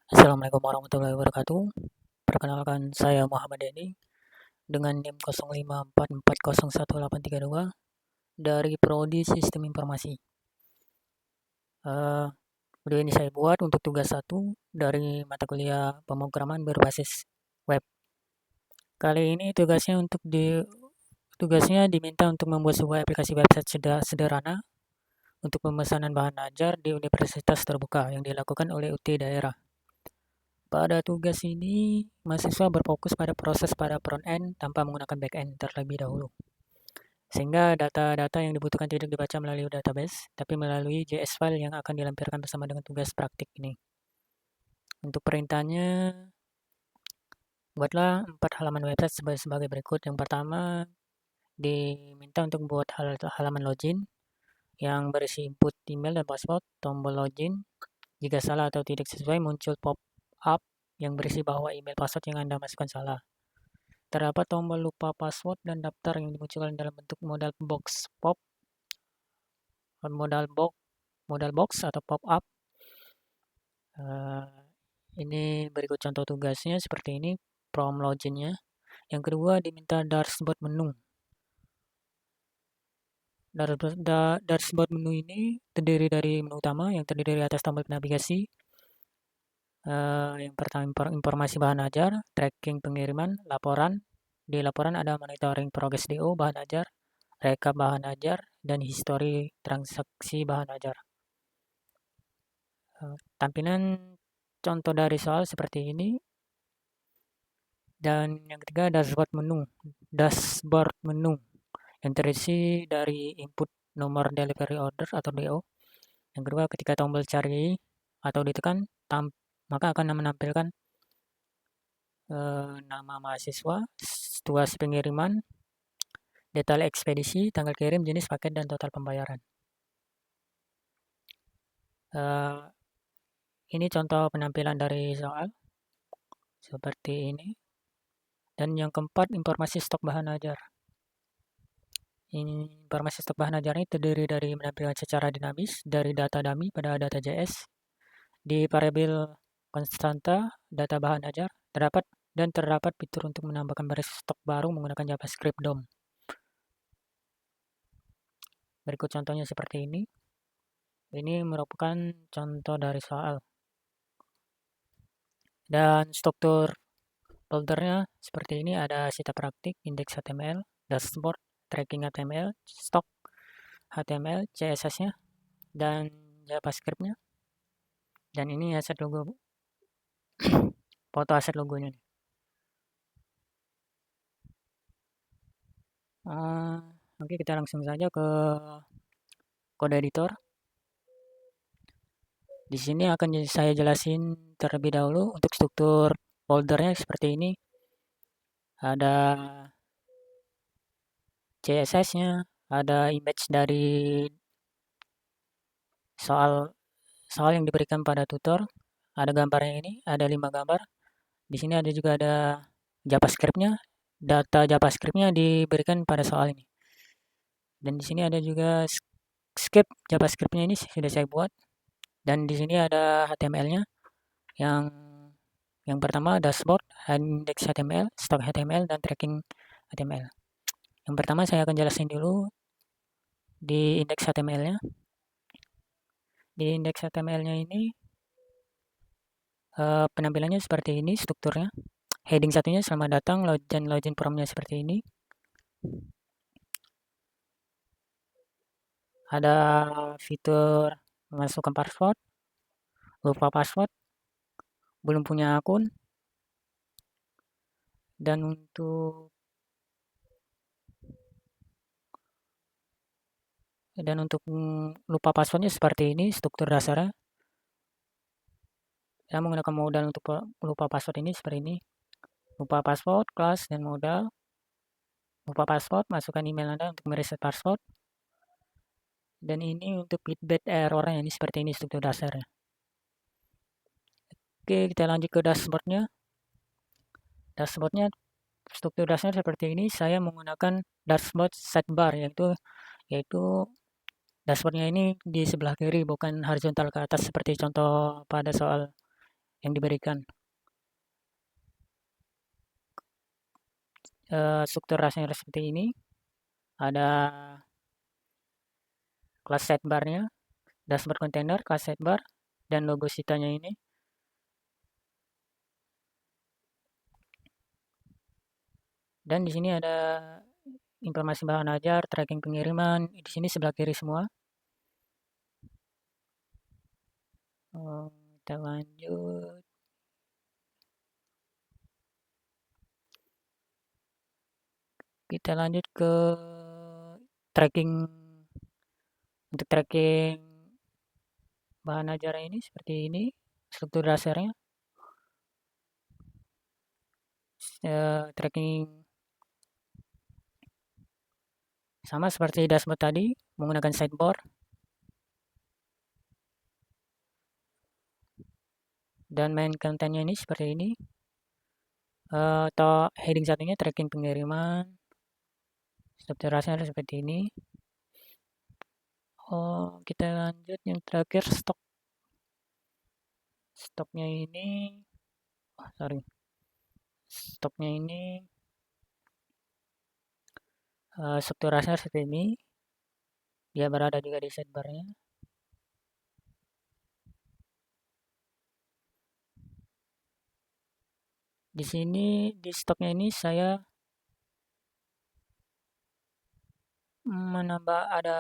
Assalamualaikum warahmatullahi wabarakatuh. Perkenalkan saya Muhammad Denny dengan NIM 0544011832 dari Prodi Sistem Informasi. Video ini saya buat untuk tugas 1 dari mata kuliah pemrograman berbasis web. Kali ini tugasnya diminta untuk membuat sebuah aplikasi website sederhana untuk pemesanan bahan ajar di universitas terbuka yang dilakukan oleh UT daerah. Pada tugas ini, mahasiswa berfokus pada proses pada front-end tanpa menggunakan back-end terlebih dahulu. Sehingga data-data yang dibutuhkan tidak dibaca melalui database, tapi melalui JS file yang akan dilampirkan bersama dengan tugas praktik ini. Untuk perintahnya, buatlah 4 halaman website sebagai berikut. Yang pertama, diminta untuk membuat halaman login yang berisi input email dan password, tombol login. Jika salah atau tidak sesuai, muncul pop-up yang berisi bahwa email password yang Anda masukkan salah. Terdapat tombol lupa password dan daftar yang dimunculkan dalam bentuk modal box atau pop-up. Ini berikut contoh tugasnya seperti ini, from loginnya. Yang kedua diminta dashboard menu. Dashboard menu ini terdiri dari menu utama yang terdiri dari atas tombol navigasi. Yang pertama informasi bahan ajar, tracking pengiriman, laporan. Di laporan ada monitoring progress DO bahan ajar, rekap bahan ajar, dan histori transaksi bahan ajar. Tampilan contoh dari soal seperti ini. Dan yang ketiga dashboard menu yang terisi dari input nomor delivery order atau DO. Yang kedua, ketika tombol cari atau ditekan, maka akan menampilkan nama mahasiswa, situasi pengiriman, detail ekspedisi, tanggal kirim, jenis paket, dan total pembayaran. Ini contoh penampilan dari soal seperti ini. Dan yang keempat, informasi stok bahan ajar. Ini informasi stok bahan ajar ini terdiri dari menampilkan secara dinamis dari data dummy pada data JS. Di variabel konstanta data bahan ajar terdapat fitur untuk menambahkan baris stok baru menggunakan JavaScript DOM. Berikut contohnya seperti ini. Ini merupakan contoh dari soal. Dan struktur foldernya seperti ini, ada sita praktik, indeks HTML, dashboard, tracking HTML, stok HTML, CSS-nya, dan JavaScript-nya. Dan ini aset logo, foto aset logonya. Oke, kita langsung saja ke kode editor. Di sini akan saya jelasin terlebih dahulu untuk struktur foldernya seperti ini. Ada CSS-nya, ada image dari soal yang diberikan pada tutor. Ada gambarnya ini, ada 5 gambar. Di sini juga ada JavaScript-nya. Data JavaScript-nya diberikan pada soal ini. Dan di sini ada juga script JavaScript-nya ini sudah saya buat. Dan di sini ada HTML-nya. Yang pertama dashboard, index HTML, stock HTML, dan tracking HTML. Yang pertama saya akan jelasin dulu di index HTML-nya. Di index HTML-nya ini penampilannya seperti ini strukturnya. Heading satunya selamat datang, login formnya seperti ini. Ada fitur memasukkan password, lupa password, belum punya akun. Dan untuk lupa passwordnya seperti ini struktur dasarnya. Saya menggunakan modal untuk lupa password ini seperti ini. Lupa password, kelas, dan modal. Lupa password, masukkan email Anda untuk mereset password. Dan ini untuk feedback errornya ini seperti ini struktur dasarnya. Oke, kita lanjut ke dashboardnya. Dashboardnya struktur dasarnya seperti ini. Saya menggunakan dashboard sidebar yaitu dashboardnya ini di sebelah kiri bukan horizontal ke atas seperti contoh pada soal yang diberikan. Struktur rasanya seperti ini. Ada kelas sidebar-nya, dashboard container, kelas sidebar, dan logo sitanya ini. Dan di sini ada informasi bahan ajar, tracking pengiriman. Di sini sebelah kiri semua. Kita lanjut. Kita lanjut ke tracking. Untuk tracking bahan ajar ini seperti ini. Struktur dasarnya. Tracking sama seperti dashboard tadi, menggunakan sidebar. Dan main kontennya ini seperti ini. Atau heading satunya tracking pengiriman. Struktur rasanya seperti ini. Kita lanjut yang terakhir stok. Stoknya ini, stoknya ini struktur rasanya seperti ini. Dia berada juga di sidebarnya. Di sini di stoknya ini saya menambah ada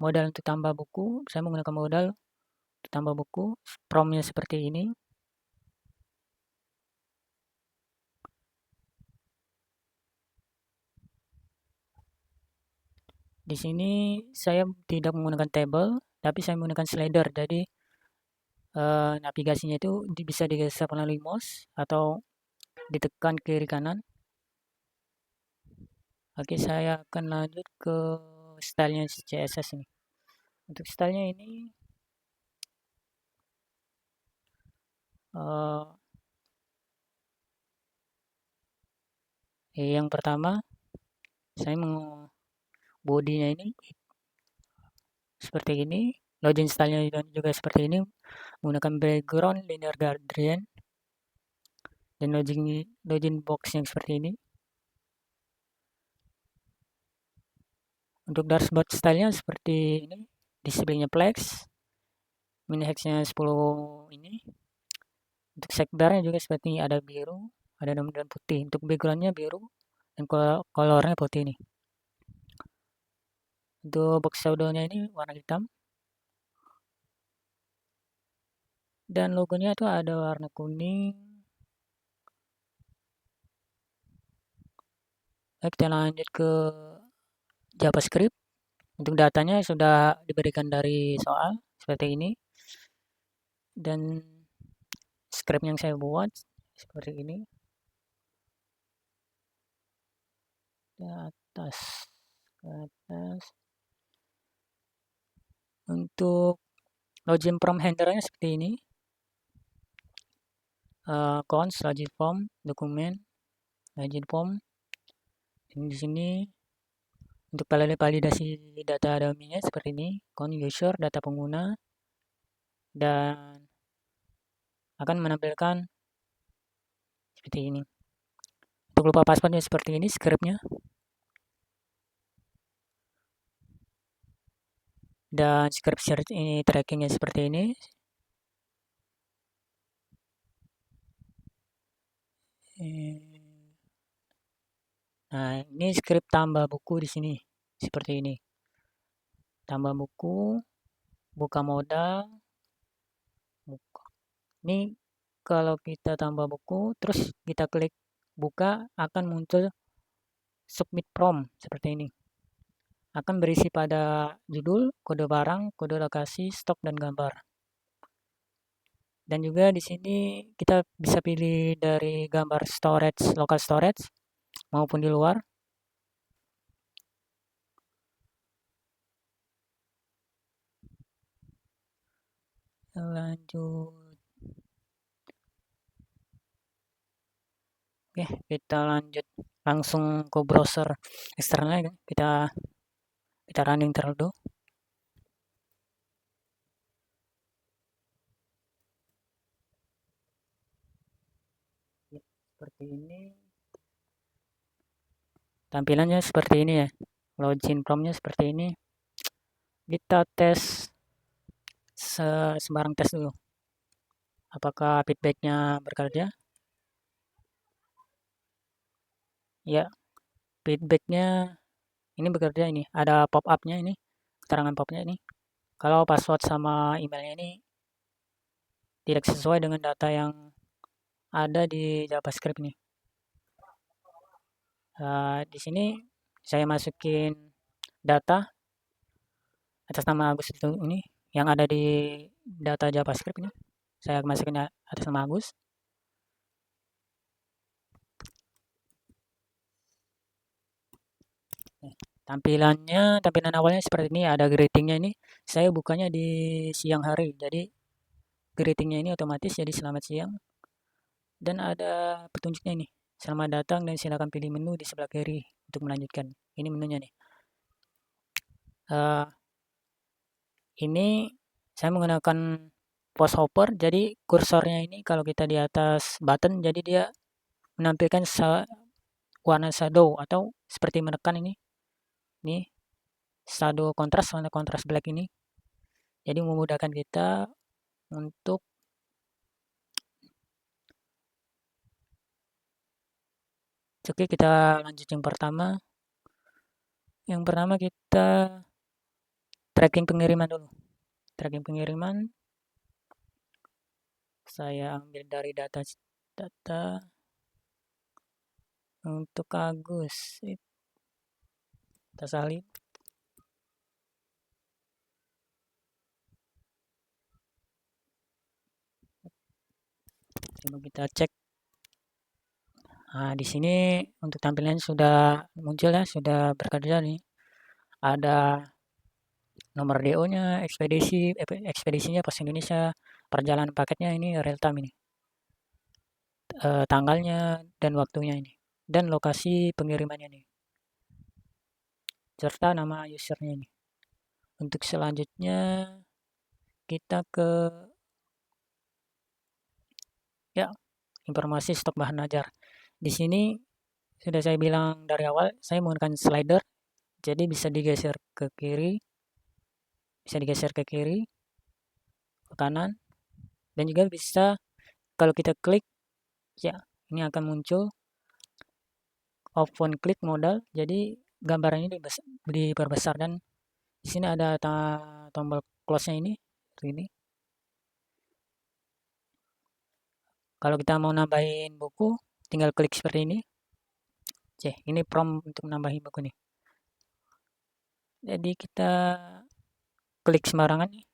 modal untuk tambah buku. Saya menggunakan modal untuk tambah buku. Promnya seperti ini. Di sini saya tidak menggunakan table, tapi saya menggunakan slider. Jadi navigasinya itu bisa digeser melalui mouse atau ditekan kiri kanan. Oke, saya akan lanjut ke stylenya CSS ini. Untuk stylenya ini yang pertama saya mau bodinya ini seperti ini, login stylenya juga seperti ini, menggunakan background linear gradient dan login box yang seperti ini. Untuk dashboard stylenya seperti ini, displaynya flex, min hexnya 10 ini. Untuk sidebarnya juga seperti ini, ada biru, ada dan putih. Untuk backgroundnya biru dan colornya putih ini. Untuk box shadownya ini warna hitam. Dan logonya itu ada warna kuning. Kita lanjut ke JavaScript. Untuk datanya sudah diberikan dari soal seperti ini. Dan script yang saya buat seperti ini. Ke atas. Untuk login from handlernya seperti ini. Cons, login form, dokumen, login form. Di sini untuk validasi data domainnya seperti ini. Con user, data pengguna, dan akan menampilkan seperti ini. Untuk lupa passwordnya seperti ini scriptnya. Dan script search ini trackingnya seperti ini. Nah, ini script tambah buku di sini seperti ini. Tambah buku, buka modal, buka. Ini kalau kita tambah buku, terus kita klik buka, akan muncul submit prompt seperti ini. Akan berisi pada judul, kode barang, kode lokasi, stok, dan gambar. Dan juga di sini kita bisa pilih dari gambar storage, local storage, maupun di luar. Lanjut. Oke, kita lanjut langsung ke browser eksternalnya. Kita running terlebih. seperti ini. Tampilannya seperti ini ya. Login promnya seperti ini. Kita tes sembarang tes dulu. Apakah feedbacknya bekerja? Ya, feedbacknya ini bekerja ini. Ada pop-upnya ini, keterangan pop-nya ini. Kalau password sama emailnya ini tidak sesuai dengan data yang ada di JavaScript ini. Di sini saya masukin data atas nama Agus itu ini yang ada di data JavaScript ini. Saya masukin atas nama Agus. Tampilan awalnya seperti ini, ada greetingnya ini. Saya bukanya di siang hari, jadi greetingnya ini otomatis jadi selamat siang. Dan ada petunjuknya ini, selamat datang dan silakan pilih menu di sebelah kiri untuk melanjutkan. Ini menunya nih. Ini saya menggunakan post hopper, jadi kursornya ini kalau kita di atas button, jadi dia menampilkan warna shadow atau seperti menekan ini. Nih, shadow kontras, warna kontras black ini. Jadi memudahkan kita untuk oke, kita lanjut yang pertama. Yang pertama kita tracking pengiriman dulu. Tracking pengiriman. Saya ambil dari data untuk Agus. Kita salin. Coba kita cek. Nah, di sini untuk tampilan sudah muncul ya, sudah bekerja nih. Ada nomor DO-nya, ekspedisinya Pos Indonesia, perjalanan paketnya ini real time ini. Tanggalnya dan waktunya ini. Dan lokasi pengirimannya nih. Serta nama usernya ini. Untuk selanjutnya kita ke informasi stok bahan ajar. Di sini sudah saya bilang dari awal, saya menggunakan slider, jadi bisa digeser ke kiri, ke kanan, dan juga bisa kalau kita klik, ya ini akan muncul open klik modal, jadi gambaran ini diperbesar dan di sini ada tombol close-nya ini. Kalau kita mau nambahin buku, tinggal klik seperti ini. Ini prompt untuk nambahin buku nih. Jadi kita klik sembarangan nih.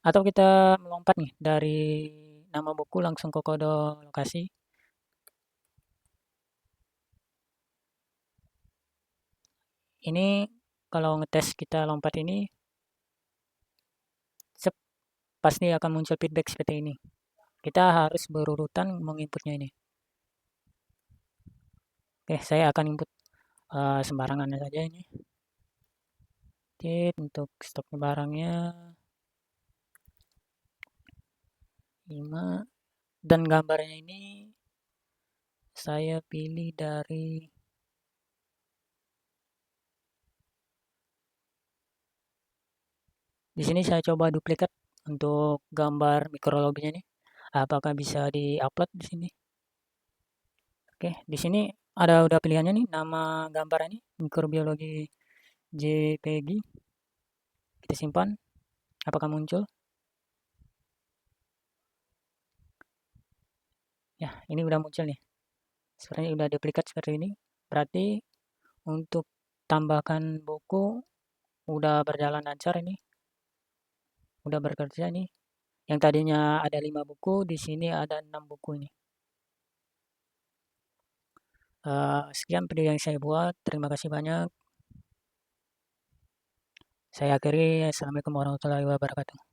Atau kita melompat nih dari nama buku langsung ke kode lokasi. Ini kalau ngetes kita lompat ini pasti akan muncul feedback seperti ini. Kita harus berurutan menginputnya ini. Oke, saya akan input sembarangan saja ini. Untuk stok barangnya 5 dan gambarnya ini saya pilih dari di sini. Saya coba duplikat untuk gambar mikrologinya nih. Apakah bisa di-upload di sini? Oke, di sini udah pilihannya nih, nama gambar ini mikrobiologi JPG. Kita simpan. Apakah muncul? Ya, ini udah muncul nih. Sebenarnya udah duplikat seperti ini. Berarti untuk tambahkan buku udah berjalan lancar ini. Udah bekerja nih. Yang tadinya ada 5 buku, di sini ada 6 buku ini. Sekian video yang saya buat. Terima kasih banyak. Saya akhiri. Assalamualaikum warahmatullahi wabarakatuh.